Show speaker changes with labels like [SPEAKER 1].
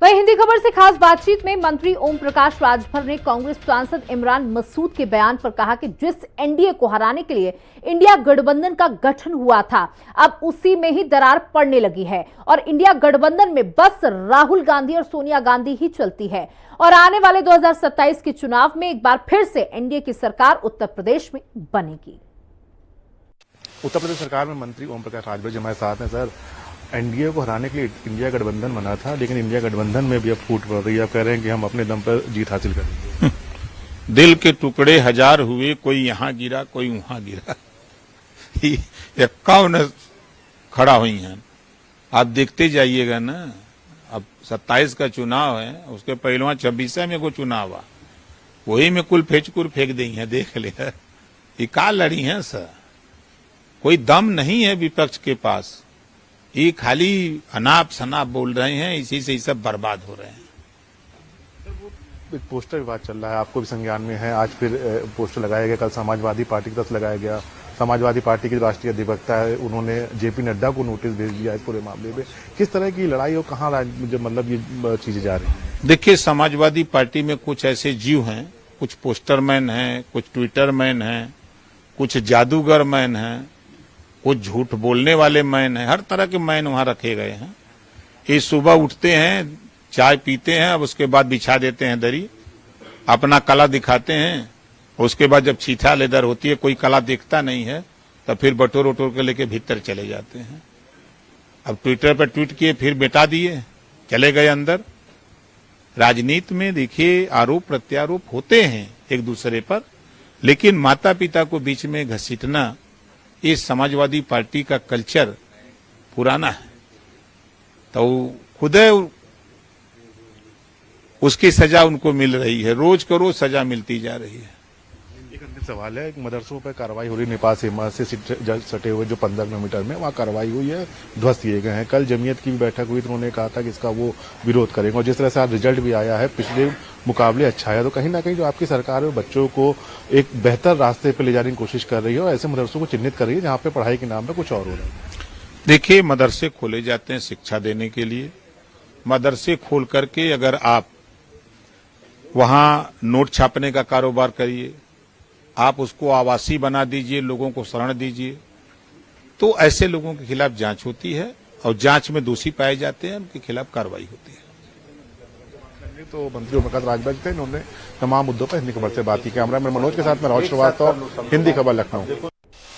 [SPEAKER 1] वहीं हिंदी खबर से खास बातचीत में मंत्री ओम प्रकाश राजभर ने कांग्रेस सांसद इमरान मसूद के बयान पर कहा कि जिस एनडीए को हराने के लिए इंडिया गठबंधन का गठन हुआ था, अब उसी में ही दरार पड़ने लगी है और इंडिया गठबंधन में बस राहुल गांधी और सोनिया गांधी ही चलती है और आने वाले 2027 के चुनाव में एक बार फिर से एनडीए की सरकार उत्तर प्रदेश में बनेगी।
[SPEAKER 2] उत्तर प्रदेश सरकार में मंत्री ओम प्रकाश राजभर जी हमारे साथ हैं। सर, एनडीए को हराने के लिए इंडिया गठबंधन बना था, लेकिन इंडिया गठबंधन में भी अब फूट पड़ रही है। आप कह रहे हैं कि हम अपने दम पर जीत हासिल करेंगे।
[SPEAKER 3] दिल के टुकड़े हजार हुए, कोई यहां गिरा कोई वहां गिरा, इक्यावन खड़ा हुई हैं। आप देखते जाइएगा ना। अब 27 का चुनाव है, उसके पहलुआ 26 में को चुनाव हुआ, वही में कुल फेचकुर फेंक दी है। देख ले ये का लड़ी है सर, कोई दम नहीं है विपक्ष के पास। ये खाली अनाप शनाप बोल रहे हैं, इसी से ये सब बर्बाद हो रहे हैं।
[SPEAKER 2] एक पोस्टर विवाद चल रहा है, आपको भी संज्ञान में है। आज फिर पोस्टर लगाया गया, कल समाजवादी पार्टी की तरफ लगाया गया। समाजवादी पार्टी की राष्ट्रीय अधिवक्ता है, उन्होंने जेपी नड्डा को नोटिस भेज दिया इस पूरे मामले में। किस तरह की लड़ाई और कहाँ मतलब ये चीजें जा रही हैं?
[SPEAKER 3] देखिए, समाजवादी पार्टी में कुछ ऐसे जीव हैं, कुछ पोस्टरमैन हैं, कुछ ट्विटरमैन हैं, कुछ जादूगर मैन हैं, कुछ झूठ बोलने वाले मैन हैं। हर तरह के मैन वहां रखे गए हैं। ये सुबह उठते हैं, चाय पीते हैं, अब उसके बाद बिछा देते हैं दरी, अपना कला दिखाते हैं। उसके बाद जब छीठा लेदर होती है, कोई कला देखता नहीं है, तब फिर बटोर वटोर के लेके भीतर चले जाते हैं। अब ट्विटर पर ट्वीट किए, फिर मिटा दिए, चले गए अंदर। राजनीति में देखिए आरोप प्रत्यारोप होते हैं एक दूसरे पर, लेकिन माता पिता को बीच में घसीटना, ये समाजवादी पार्टी का कल्चर पुराना है। तो खुद उसकी सजा उनको मिल रही है, रोज को रोज सजा मिलती जा रही है।
[SPEAKER 2] एक अंतिम सवाल है, मदरसों पर कार्रवाई हो रही, नेपाल सीमा से सटे हुए जो 15 किलोमीटर में वहाँ कार्रवाई हुई है, ध्वस्त किए गए हैं। कल जमीयत की भी बैठक हुई तो उन्होंने कहा था कि इसका वो विरोध करेंगे और जिस तरह से आज रिजल्ट भी आया है पिछले मुकाबले अच्छा है, तो कहीं ना कहीं जो आपकी सरकार है बच्चों को एक बेहतर रास्ते पर ले जाने की कोशिश कर रही है और ऐसे मदरसों को चिन्हित कर रही है जहाँ पे पढ़ाई के नाम पर कुछ और हो रहा है।
[SPEAKER 3] देखिए, मदरसे खोले जाते हैं शिक्षा देने के लिए। मदरसे खोल करके अगर आप वहां नोट छापने का कारोबार करिए, आप उसको आवासीय बना दीजिए, लोगों को शरण दीजिए, तो ऐसे लोगों के खिलाफ जांच होती है और जांच में दोषी पाए जाते हैं, उनके खिलाफ कार्रवाई होती है।
[SPEAKER 2] तो मंत्री ओम प्रकाश राजभर थे, इन्होंने तमाम मुद्दों पर हिंदी खबर से बात की। कैमरा मैन मनोज के साथ मैं राहुल श्रीवास्तव, हिंदी खबर, लखनऊ।